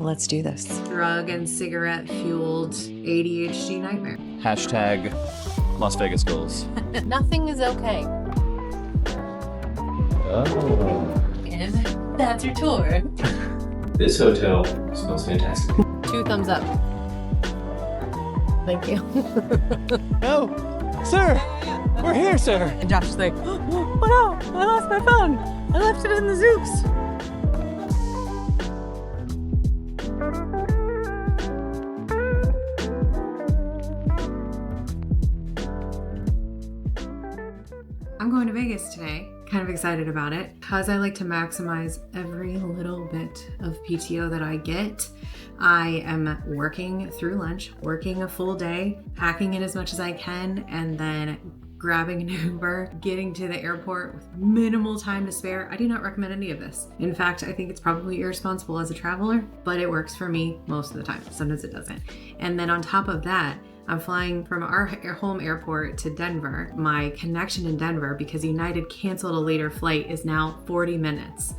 Let's do this. Drug and cigarette fueled ADHD nightmare. Hashtag Las Vegas goals. Nothing is okay. Oh. And that's your tour. This hotel smells fantastic. 2 thumbs up. Thank you. No, sir, we're here, sir. And Josh is like, oh no, I lost my phone. I left it in the ZOOX. I'm going to Vegas today. Kind of excited about it because I like to maximize every little bit of PTO that I get. I am working through lunch, working a full day, packing in as much as I can, and then grabbing an Uber, getting to the airport with minimal time to spare. I do not recommend any of this. In fact, I think it's probably irresponsible as a traveler, but it works for me most of the time. Sometimes it doesn't. And then on top of that, I'm flying from our home airport to Denver. My connection in Denver, because United canceled a later flight, is now 40 minutes.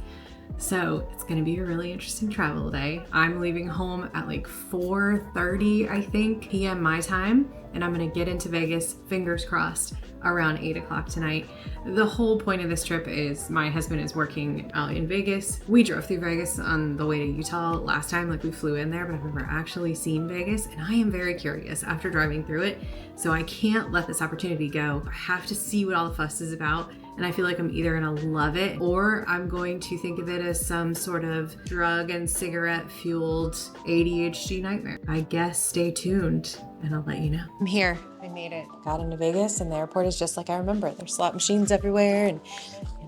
So it's gonna be a really interesting travel day. I'm leaving home at like 4:30, I think, p.m. my time, and I'm gonna get into Vegas, fingers crossed, around 8 o'clock tonight. The whole point of this trip is my husband is working out in Vegas. We drove through Vegas on the way to Utah last time, like we flew in there, but I've never actually seen Vegas, and I am very curious after driving through it. So I can't let this opportunity go. I have to see what all the fuss is about. And I feel like I'm either gonna love it or I'm going to think of it as some sort of drug and cigarette fueled ADHD nightmare. I guess stay tuned and I'll let you know. I'm here. I made it. Got into Vegas and the airport is just like I remember. There's slot machines everywhere and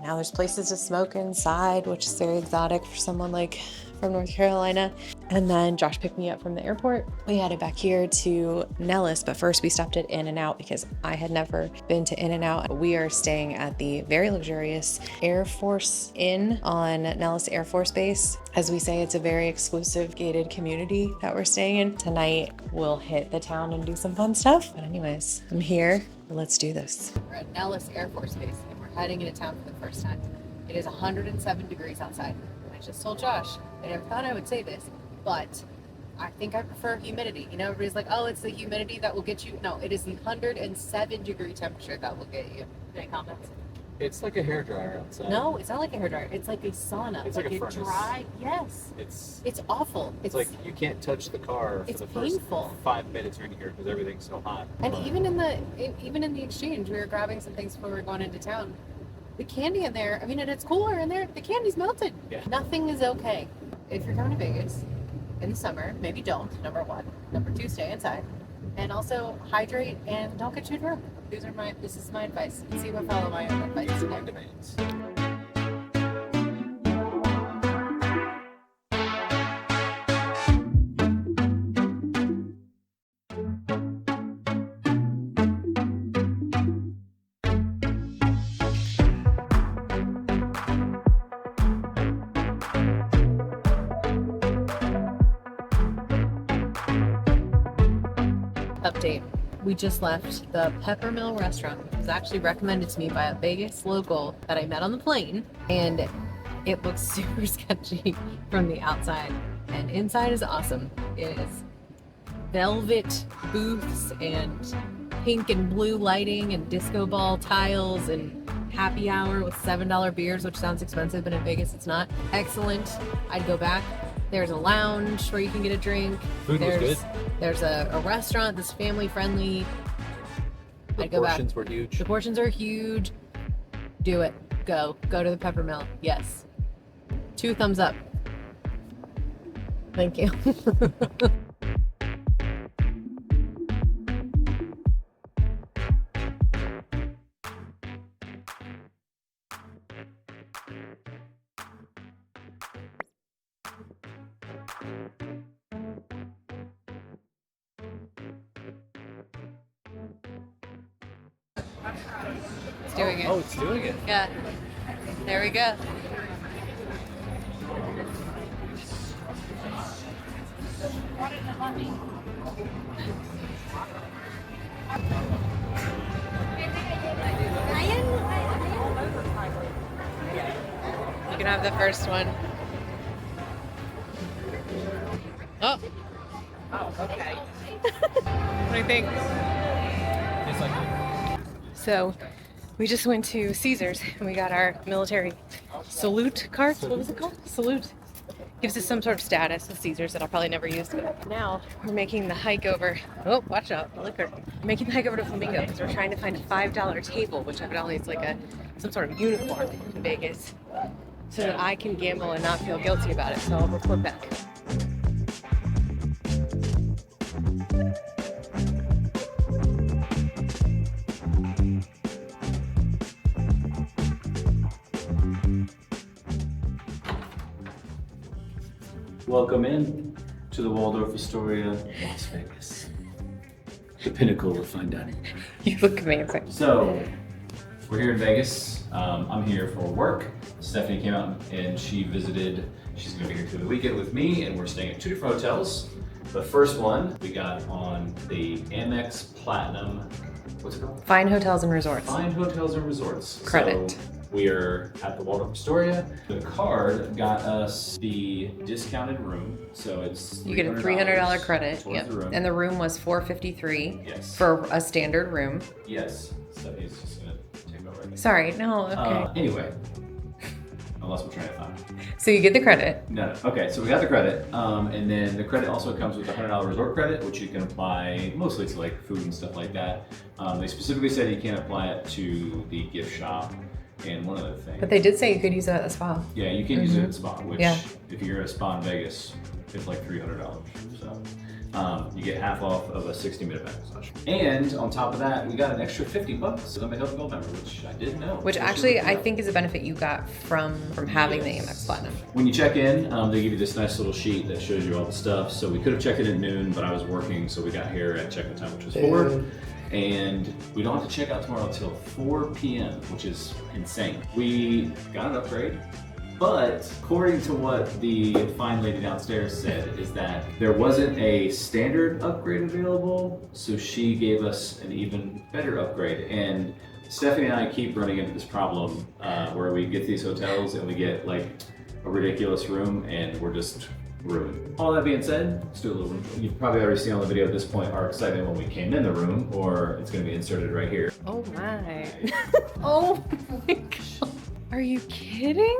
now there's places to smoke inside, which is very exotic for someone like from North Carolina. And then Josh picked me up from the airport. We headed back here to Nellis, but first we stopped at In-N-Out because I had never been to In-N-Out. We are staying at the very luxurious Air Force Inn on Nellis Air Force Base. As we say, it's a very exclusive gated community that we're staying in. Tonight we'll hit the town and do some fun stuff. But anyways, I'm here. Let's do this. We're at Nellis Air Force Base and we're heading into town for the first time. It is 107 degrees outside. I just told Josh, I never thought I would say this, but I think I prefer humidity. You know, everybody's like, oh, it's the humidity that will get you. No, it is the 107-degree temperature that will get you. Any comments? It's like a hairdryer outside. No, it's not like a hairdryer. It's like a sauna. It's like a furnace. Dry. Yes. It's awful. It's like you can't touch the car for the first 5 minutes you're in here because everything's so hot. And even in the exchange, we were grabbing some things before we were going into town. The candy in there, I mean, and it's cooler in there, the candy's melted. Yeah. Nothing is okay. If you're going to Vegas in the summer, maybe don't, number one. Number two, stay inside. And also hydrate and don't get too drunk. This is my advice. See if I follow my own advice. These are my demands. Update. We just left the Peppermill Restaurant, which was actually recommended to me by a Vegas local that I met on the plane, and it looks super sketchy from the outside, and inside is awesome. It is velvet booths and pink and blue lighting and disco ball tiles and happy hour with $7 beers, which sounds expensive, but in Vegas it's not. Excellent. I'd go back. There's a lounge where you can get a drink. Food was good. There's a restaurant that's family friendly. The portions were huge. The portions are huge. Do it. Go to the Peppermill. Yes. 2 thumbs up. Thank you. It's doing it. Oh, it's doing it. Yeah. There we go. You can have the first one. Oh. Oh, okay. What do you think? It's like So, we just went to Caesars and we got our military salute cards. What was it called? Salute. Gives us some sort of status with Caesars that I'll probably never use. Now we're making the hike over. Oh, watch out, the liquor. Making the hike over to Flamingo because we're trying to find a $5 table, which evidently is like some sort of unicorn in Vegas, so that I can gamble and not feel guilty about it. So I'll report back. welcome in to the Waldorf Astoria, Las Vegas. The pinnacle of fine dining. You look amazing. So, we're here in Vegas. I'm here for work. Stephanie came out and she visited. She's gonna be here through the weekend with me, and we're staying at 2 different hotels. The first one we got on the Amex Platinum, what's it called? Fine Hotels and Resorts. Fine Hotels and Resorts. Credit. So we're at the Waldorf Astoria. The card got us the discounted room, so it's You get a $300 credit. towards Yep. the room. And the room was $453 Yes. for a standard room. Yes. Stephanie's just gonna take over. I think. Sorry, no, okay. Anyway, I lost my train of thought. So you get the credit. No. Okay, so we got the credit, and then the credit also comes with a $100 resort credit, which you can apply mostly to like food and stuff like that. They specifically said you can't apply it to the gift shop and one other thing. But they did say you could use it at a spa. Yeah, you can use it at a spa, which Yeah. if you're at a spa in Vegas, it's like $300. So you get half off of a 60-minute back massage. And on top of that, we got an extra $50 I'm a Health Gold member, which I didn't know. Which actually I think is a benefit you got from having the Yes. Amex Platinum. When you check in, they give you this nice little sheet that shows you all the stuff. So we could have checked in at noon, but I was working, so we got here at check-in time, which was 4. And we don't have to check out tomorrow until 4 p.m., which is insane. We got an upgrade, but according to what the fine lady downstairs said, is that there wasn't a standard upgrade available, so she gave us an even better upgrade. And Stephanie and I keep running into this problem where we get these hotels and we get like a ridiculous room and we're just ruined. All that being said, let's do a little room. You've probably already seen on the video at this point our excitement when we came in the room, or it's gonna be inserted right here. Oh my. Oh my god. Are you kidding?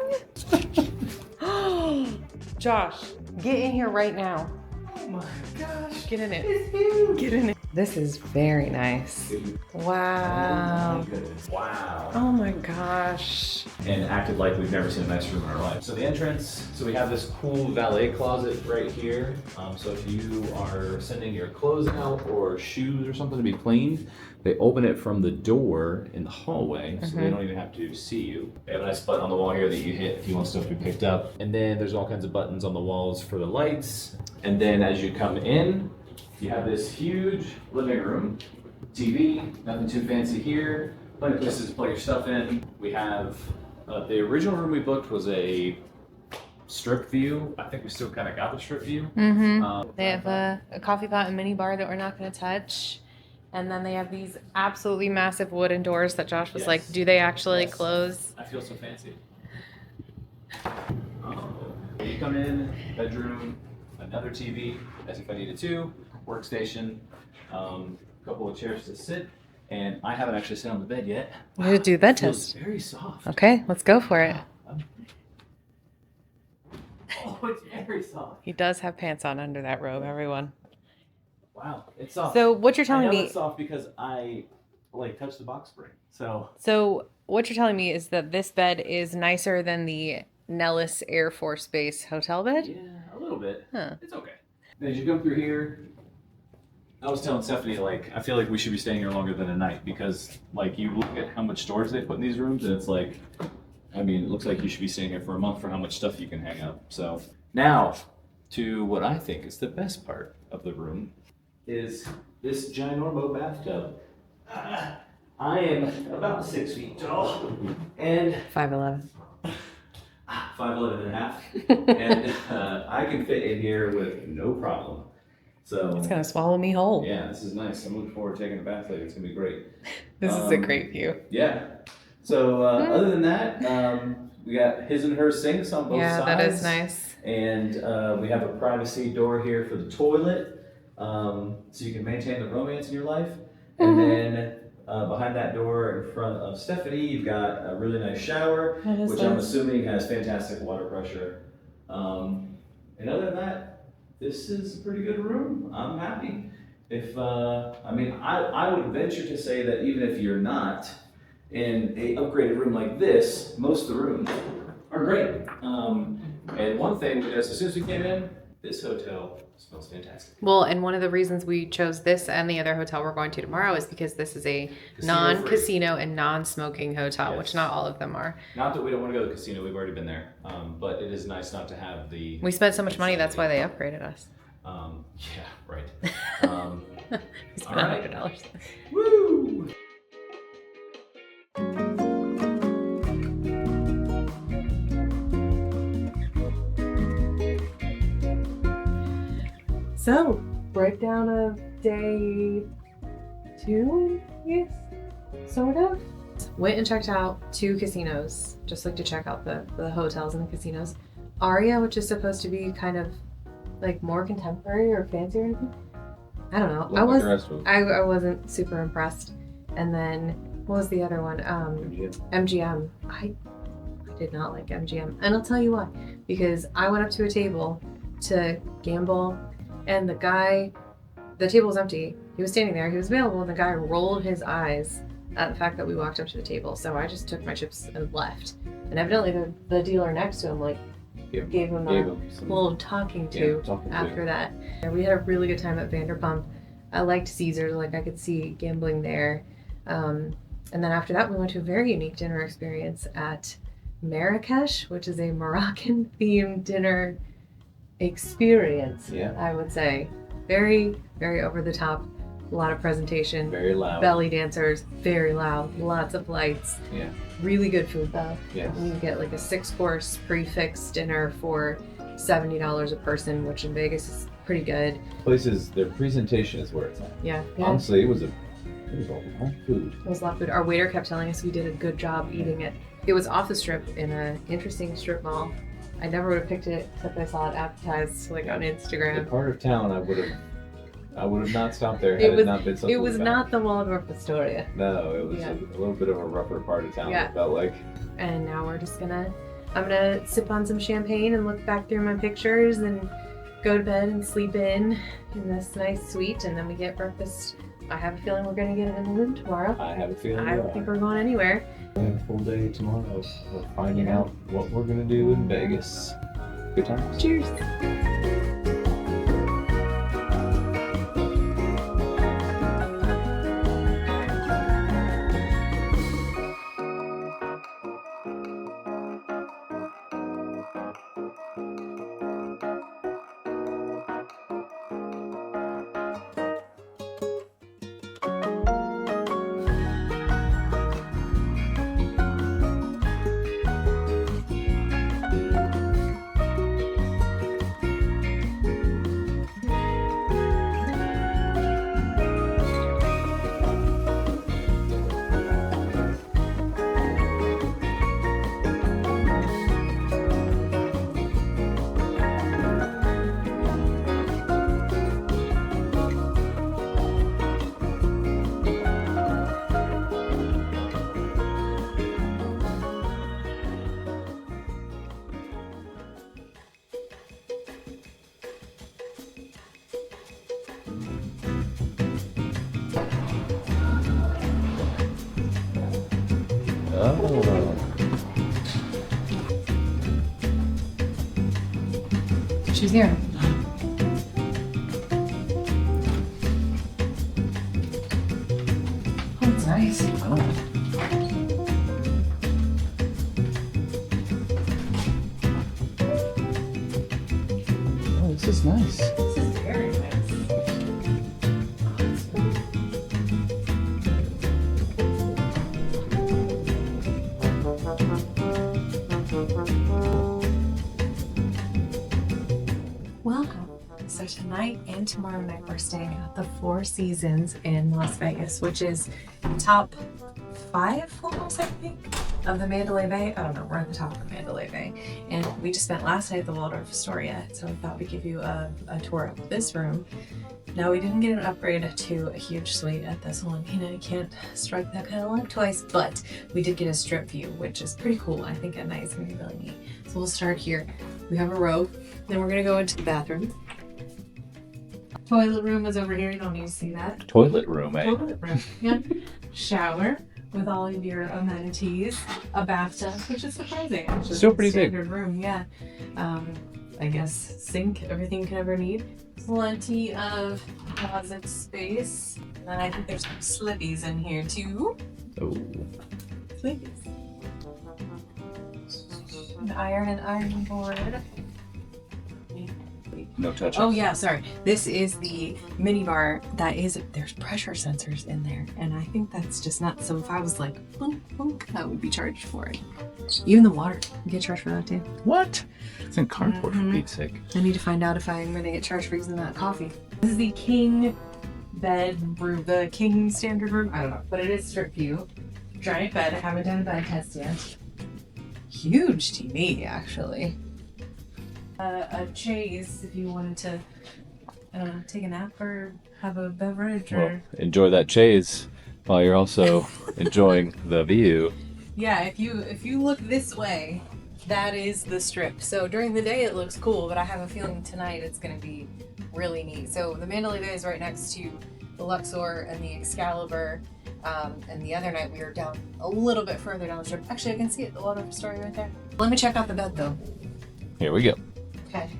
Josh, get in here right now. Oh my gosh. Get in it. It's huge. Get in it. This is very nice. Wow. Oh my goodness. Wow. Oh my gosh. And acted like we've never seen a nice room in our life. So the entrance, so we have this cool valet closet right here. So if you are sending your clothes out or shoes or something to be cleaned, they open it from the door in the hallway, so they don't even have to see you. They have a nice button on the wall here that you hit if you want stuff to be picked up. And then there's all kinds of buttons on the walls for the lights. And then as you come in, you have this huge living room, TV, nothing too fancy here. Plenty of places to plug your stuff in. We have, the original room we booked was a strip view. I think we still kind of got the strip view. They have a coffee pot and mini bar that we're not going to touch. And then they have these absolutely massive wooden doors that Josh was Yes. like, do they actually Yes. close? I feel so fancy. You come in, bedroom, another TV, as if I needed to, workstation, couple of chairs to sit, and I haven't actually sat on the bed yet. We're going to do the bed Feels test. very soft. Okay, let's go for it. Oh, it's very soft. He does have pants on under that robe, everyone. Wow, it's soft. So what you're I telling know me, it's soft because I like touched the box spring. so what you're telling me is that this bed is nicer than the Nellis Air Force Base hotel bed? Yeah, a little bit. Huh. It's okay. Then as you come through here, I was telling Stephanie, like, I feel like we should be staying here longer than a night because, like, you look at how much storage they put in these rooms and it's like, I mean, it looks like you should be staying here for a month for how much stuff you can hang up. So now to what I think is the best part of the room is this ginormo bathtub. I am about 6 feet tall and 5'11". 5'11" and a half, and I can fit in here with no problem. So It's going to swallow me whole. yeah, this is nice. I'm looking forward to taking a bath later. It's gonna be great. This is a great view. Yeah. So other than that, we got his and her sinks on both Yeah, sides. that is nice. And we have a privacy door here for the toilet, so you can maintain the romance in your life. And then behind that door in front of Stephanie, you've got a really nice shower, which I'm assuming has fantastic water pressure. And other than that, this is a pretty good room. I'm happy. If I would venture to say that even if you're not in a upgraded room like this, most of the rooms are great. And one thing is, as soon as we came in, this hotel smells fantastic. Well, and one of the reasons we chose this and the other hotel we're going to tomorrow is because this is a non-casino and non-smoking hotel, yes. Which not all of them are. Not that we don't want to go to the casino, we've already been there. But it is nice not to have the... We spent so much money, that's why they upgraded us. Yeah, right. We spent $100. Woo! So, breakdown of day 2, yes, sort of. Went and checked out 2 casinos, just like to check out the hotels and the casinos. Aria, which is supposed to be kind of like more contemporary or fancy or anything. I don't know. I wasn't super impressed. And then what was the other one? MGM. I did not like MGM, and I'll tell you why. Because I went up to a table to gamble, and the table was empty. He was standing there. He was available, and the guy rolled his eyes at the fact that we walked up to the table. So I just took my chips and left. And evidently the dealer next to him gave him a little talking to after that. And we had a really good time at Vanderpump. I liked Caesars, I could see gambling there. And then after that, we went to a very unique dinner experience at Marrakesh, which is a Moroccan themed dinner experience, I would say. Very, very over the top. A lot of presentation. Very loud. Belly dancers. Very loud. Lots of lights. Yeah. Really good food though. Yes. You get a 6-course prefix dinner for $70 a person, which in Vegas is pretty good. Places, their presentation is where it's at. Yeah. Honestly, it was a lot of food. It was a lot of food. Our waiter kept telling us we did a good job eating it. It was off the strip in an interesting strip mall. I never would have picked it except I saw it advertised on Instagram. The part of town I would have not stopped there had it not been so. It was not the Waldorf Astoria. No, it was a little bit of a rougher part of town. It felt like. And now I'm gonna sip on some champagne and look back through my pictures and go to bed and sleep in this nice suite, and then we get breakfast. I have a feeling we're gonna get it in the room tomorrow. I have a feeling. I don't think we're going anywhere. We have a full day tomorrow. We're finding out what we're gonna do in Vegas. Good times. Cheers. Oh. She's here. Oh, it's nice. Oh, this is nice. This is very nice. Welcome. So tonight and tomorrow night we're staying at the Four Seasons in Las Vegas, which is top 5 hotels, I think, of the Mandalay Bay. I don't know, we're at the top of the Mandalay Bay. And we just spent last night at the Waldorf Astoria, so we thought we'd give you a tour of this room. Now, we didn't get an upgrade to a huge suite at this one. You know, you can't strike that kind of luck twice, but we did get a strip view, which is pretty cool. I think at night it's gonna be really neat. So we'll start here. We have a row, then we're gonna go into the bathroom. Toilet room is over here, you don't need to see that. Toilet room, eh? Toilet room, yeah. Shower with all of your amenities. A bathtub, which is surprising. Actually. Still pretty big. Standard room, yeah. I guess sink, everything you can ever need. Plenty of closet space. And then I think there's some slippies in here too. Oh. Slippies. An ironing board. No touch. Oh yeah, sorry. This is the mini bar there's pressure sensors in there. And I think that's just nuts. So if I was like, boom, boom, I would be charged for it. Even the water, you get charged for that too. What? It's in cardboard for Pete's sake. I need to find out if I'm going to get charged for using that coffee. This is the king bedroom, the king standard room. I don't know, but it is strip view. Giant bed. I haven't done a bed test yet. Huge TV, actually. A chaise if you wanted to, I don't know, take a nap or have a beverage or. Well, enjoy that chaise while you're also enjoying the view. Yeah, if you look this way, that is the strip. So during the day it looks cool, but I have a feeling tonight it's going to be really neat. So the Mandalay Bay is right next to the Luxor and the Excalibur. And the other night we were down a little bit further down the strip. Actually, I can see it, the Waldorf Astoria right there. Let me check out the bed though. Here we go. Okay.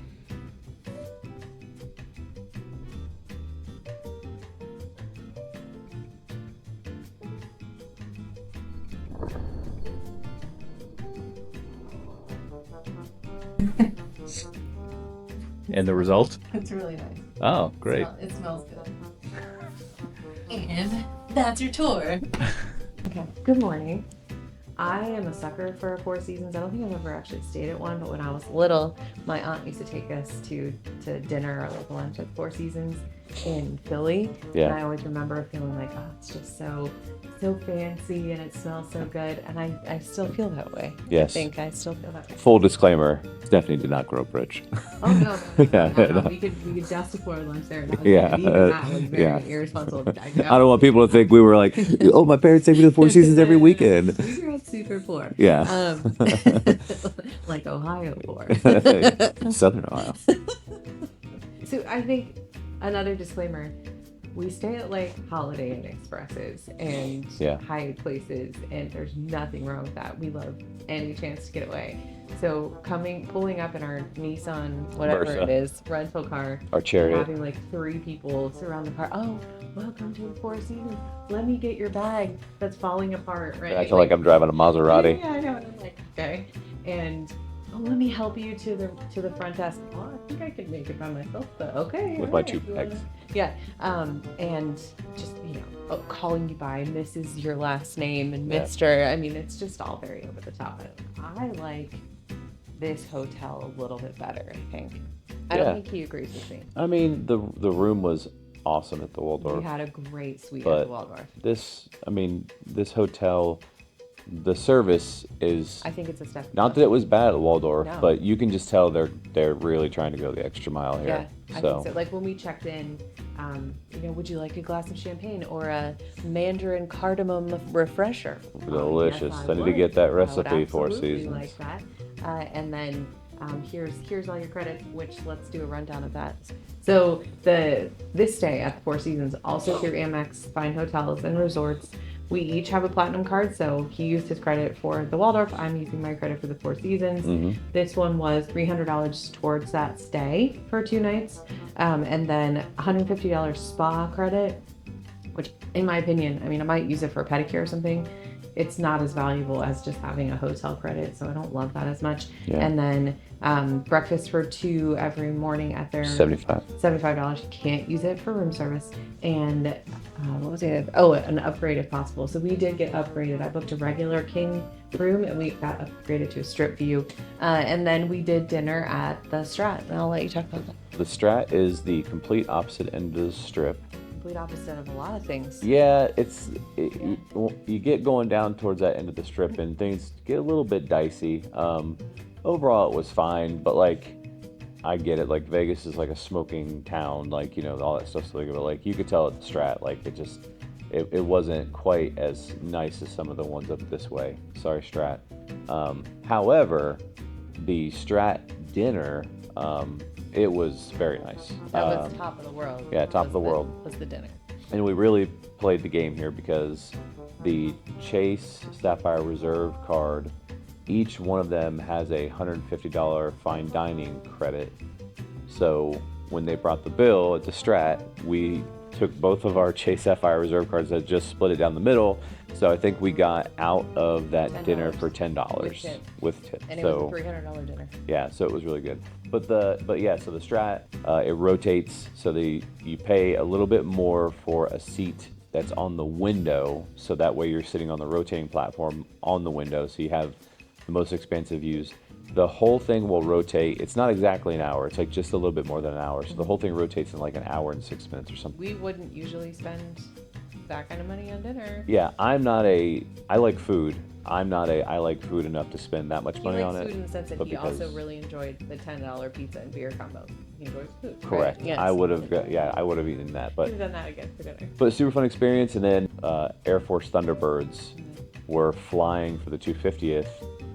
And the result? It's really nice. Oh, great. It smells good. And that's your tour. Okay, good morning. I am a sucker for Four Seasons. I don't think I've ever actually stayed at one, but when I was little, my aunt used to take us to dinner or like lunch at Four Seasons in Philly. Yeah. And I always remember feeling like, oh, it's just so fancy and it smells so good. And I still feel that way. Yes. I think I still feel that way. Full disclaimer, Stephanie did not grow up rich. Oh, no. Yeah, No. no. We could just afford lunch there. And Yeah, even that was very yeah. irresponsible. I don't want people to think we were like, oh, my parents take me to the Four Seasons every weekend. We grew up super poor. Yeah. Like Ohio poor. Southern Ohio. So I think another disclaimer, we stay at like Holiday Inn Expresses and Yeah. Hyatt places, and there's nothing wrong with that. We love any chance to get away. So pulling up in our Nissan, whatever Versa. it is, rental car, Our chariot. having like 3 people surround the car. Oh, welcome to the Four Seasons. Let me get your bag that's falling apart, right? I feel like I'm driving a Maserati. Yeah, I know. And I'm like, okay. And let me help you to the front desk. Oh, I think I can make it by myself, but okay. With all my right, 2 you bags. wanna- Yeah. And just, calling you by Mrs. your last name and Yeah. Mr. I mean, it's just all very over the top. I like this hotel a little bit better, I think. I Yeah. don't think he agrees with me. I mean, the room was awesome at the Waldorf. We had a great suite at But the Waldorf. this hotel, the service is I think it's a step. not that it was bad at Waldorf, No. but you can just tell they're really trying to go the extra mile here. Yeah, I think so. Like when we checked in, would you like a glass of champagne or a Mandarin cardamom refresher? Delicious. Yes, I need to would. get that I would recipe for absolutely Seasons. like that. And then here's all your credit, which let's do a rundown of that. So this stay at the Four Seasons, also through Amex Fine Hotels and Resorts, we each have a platinum card. So he used his credit for the Waldorf. I'm using my credit for the Four Seasons. Mm-hmm. This one was $300 towards that stay for 2 nights. And then $150 spa credit, which in my opinion, I mean, I might use it for a pedicure or something. It's not as valuable as just having a hotel credit, so I don't love that as much. Yeah. And then breakfast for 2 every morning at their $75. You can't use it for room service. And what was it? Oh, an upgrade if possible. So we did get upgraded. I booked a regular king room, and we got upgraded to a strip view. And then we did dinner at the Strat, and I'll let you talk about that. The Strat is the complete opposite end of the strip. Complete opposite of a lot of things. Yeah, you get going down towards that end of the strip, and things get a little bit dicey. Overall, it was fine, but like, I get it. Like, Vegas is like a smoking town, like, you know, all that stuff's legal. But like, you could tell at the Strat, like, it wasn't quite as nice as some of the ones up this way. Sorry, Strat. However, the Strat dinner, it was very nice. That was top of the world. Yeah, top of the world. Was the dinner. And we really played the game here because the Chase Sapphire Reserve card, each one of them has a $150 fine dining credit. So when they brought the bill at the Strat, we took both of our Chase Sapphire Reserve cards that just split it down the middle. So I think we got out of that dinner for $10 with tip. And it was a $300 dinner. Yeah, so it was really good. But yeah, so the Strat, it rotates, so you pay a little bit more for a seat that's on the window, so that way you're sitting on the rotating platform on the window, so you have the most expansive views. The whole thing will rotate. It's not exactly an hour. It's like just a little bit more than an hour. So the whole thing rotates in like an hour and 6 minutes or something. We wouldn't usually spend that kind of money on dinner. Yeah, I like food. I like food enough to spend that much money on it. He likes food in the sense that he also really enjoyed the $10 pizza and beer combo. He enjoys food. Correct. Right? Yes. I would have eaten that. But we've done that again for dinner. But a super fun experience. And then Air Force Thunderbirds were flying for the 250th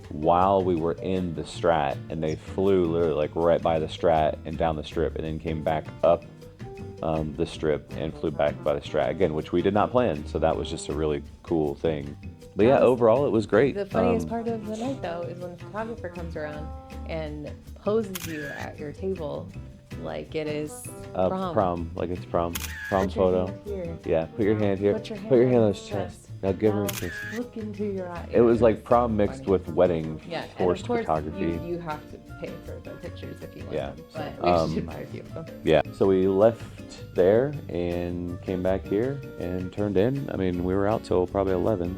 while we were in the Strat, and they flew literally like right by the Strat and down the strip, and then came back up the strip and flew back by the Strat again, which we did not plan. So that was just a really cool thing. But yeah, overall it was great. The funniest part of the night though is when the photographer comes around and poses you at your table like it is prom. Like it's prom photo. Here. Yeah, put your hand here. Put your hand on his chest. Now give her a kiss. Look into your eyes. It was like prom mixed with wedding forced and of course, photography. You have to pay for the pictures if you want them. But we should buy a few of them. Yeah. So we left there and came back here and turned in. I mean, we were out till probably 11,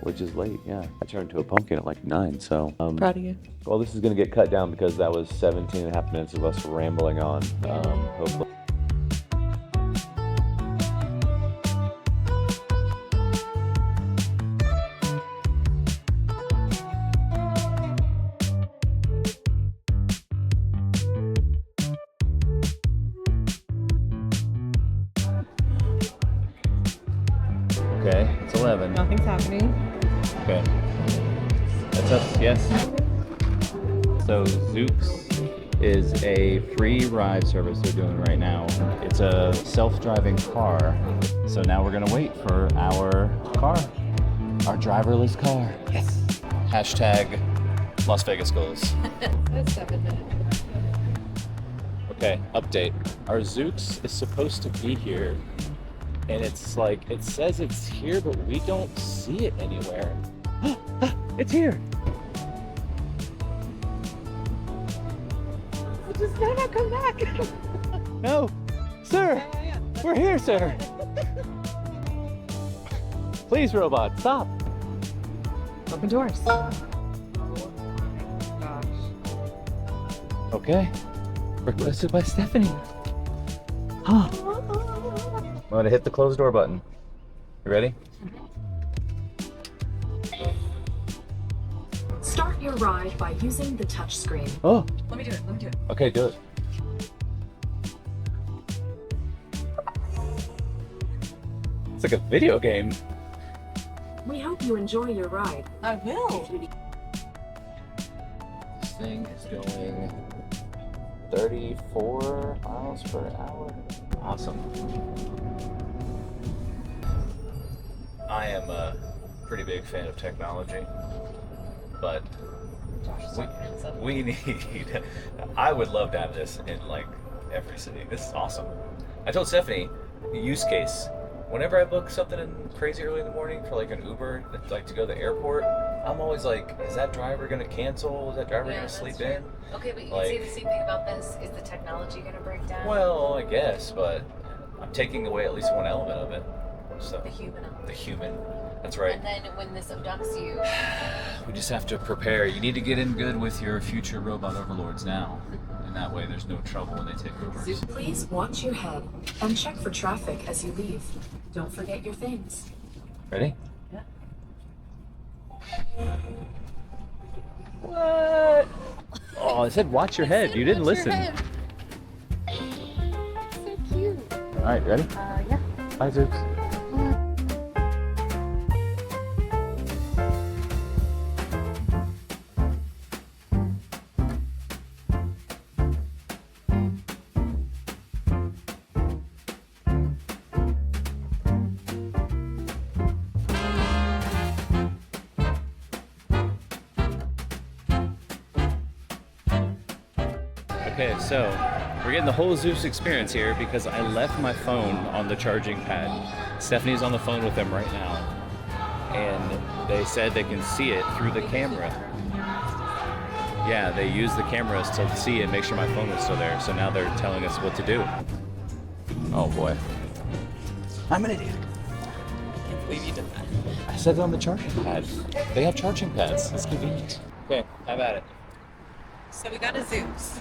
which is late. Yeah. I turned to a pumpkin at like 9. So proud of you. Well, this is gonna get cut down because that was 17 and a half minutes of us rambling on. Hopefully. Okay, it's 11. Nothing's happening. Okay. That's us, yes. So ZOOX is a free ride service they're doing right now. It's a self-driving car. So now we're gonna wait for our car, our driverless car. Yes. Hashtag Las Vegas goals. That's 7 minutes. Okay, update. Our ZOOX is supposed to be here. And it's like, it says it's here, but we don't see it anywhere. It's here. Just better not come back. No, sir, we're here, sir. Please, robot, stop. Open doors. Okay, requested by Stephanie. Huh. I'm gonna hit the closed door button. You ready? Start your ride by using the touch screen. Oh. Let me do it. Okay, do it. It's like a video game. We hope you enjoy your ride. I will. This thing is going 34 miles per hour. Awesome. I am a pretty big fan of technology, but we need, I would love to have this in like every city. This is awesome. I told Stephanie, use case, whenever I book something in crazy early in the morning for like an Uber, like to go to the airport, I'm always like, is that driver gonna cancel? Is that driver gonna sleep in? Okay, but you can say the same thing about this. Is the technology gonna break down? Well, I guess, but I'm taking away at least one element of it. So The human element. the human. That's right. And then when this abducts you, We just have to prepare. You need to get in good with your future robot overlords now. And that way there's no trouble when they take over. please watch your head and check for traffic as you leave. Don't forget your things. Ready? Yeah. What? Oh, it said watch your head. You didn't listen. So cute. All right, ready? Yeah. Bye, Zooks. Okay, so we're getting the whole ZOOX experience here because I left my phone on the charging pad. Stephanie's on the phone with them right now, and they said they can see it through the camera. Yeah, they use the cameras to see it and make sure my phone was still there, so now they're telling us what to do. Oh boy. I'm an idiot. I can't believe you did that. I said it on the charging pad. They have charging pads. It's convenient. Okay, have at it. So we got a ZOOX,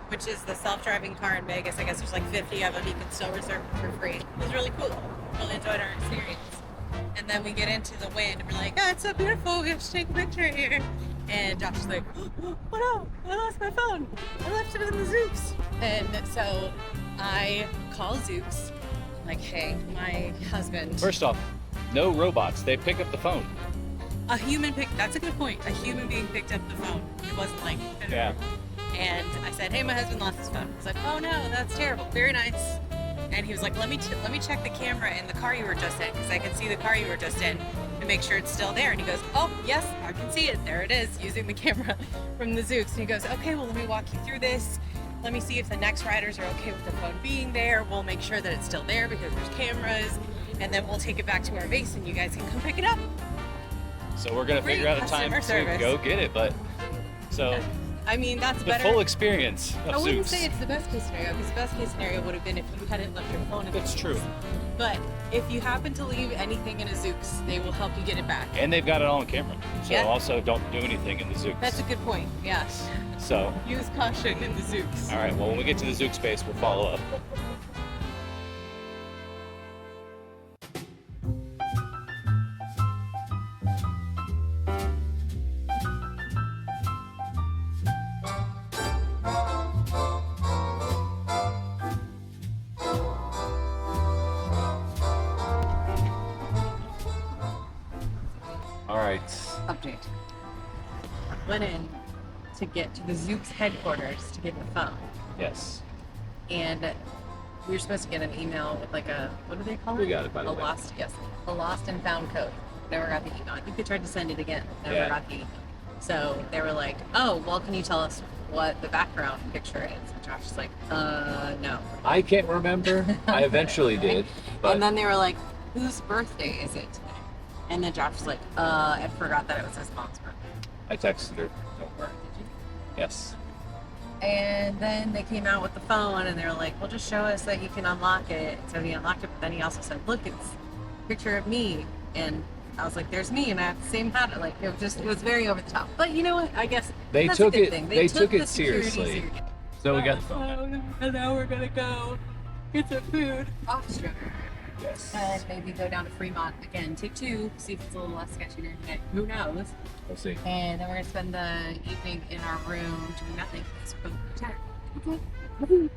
which is the self-driving car in Vegas. I guess there's like 50 of them. You can still reserve them for free. It was really cool. Really enjoyed our experience. And then we get into the wind and we're like, oh, it's so beautiful. We have to take a picture here. And Josh is like, oh no, I lost my phone. I left it in the ZOOX. And so I call ZOOX. Like, hey, my husband. First off, no robots. They pick up the phone. A human picked, that's a good point. A human being picked up the phone. It wasn't like, Yeah. And I said, hey, my husband lost his phone. I was like, oh no, that's terrible. Very nice. And he was like, let me check the camera in the car you were just in, because I can see the car you were just in and make sure it's still there. And he goes, oh yes, I can see it. There it is, using the camera from the ZOOX. And he goes, okay, well, let me walk you through this. Let me see if the next riders are okay with the phone being there. We'll make sure that it's still there because there's cameras. And then we'll take it back to our base and you guys can come pick it up. So we're gonna figure out a time Customer to service. go get it, but so I mean, that's the better. full experience of I wouldn't ZOOX. say it's the best case scenario, because the best case scenario would have been if you hadn't left your phone in the That's ZOOX. true. But if you happen to leave anything in a ZOOX, they will help you get it back. And they've got it all on camera. So Yeah. also don't do anything in the ZOOX. That's a good point, yes. So, Use caution in the ZOOX. all right, well, when we get to the ZOOX space, we'll follow up. All right. Update. Went in to get to the ZOOX headquarters to get the phone. Yes. And we were supposed to get an email with like a, what do they call it? We got it, by the a way. A lost and found code. Never got the email. I think they tried to send it again. Never Yeah. got the email. So they were like, oh, well, can you tell us what the background picture is? And Josh was like, no. I can't remember. I eventually did, but And then they were like, whose birthday is it today? And then Josh was like, I forgot that it was his mom's birthday. I texted her. Don't worry. Did you? Yes. And then they came out with the phone and they were like, well, just show us that you can unlock it. So he unlocked it, but then he also said, look, it's a picture of me. And I was like, there's me, and I have the same hat. Like, it was very over the top. But you know what? I guess They that's took a good it- thing. they took the it security seriously. So we got the phone. And now we're gonna go get some food. Austria. Yes. And maybe go down to Fremont again, take two, see if it's a little less sketchy during the day. Who knows? We'll see. And then we're gonna spend the evening in our room doing nothing. Because we're both tired. Okay.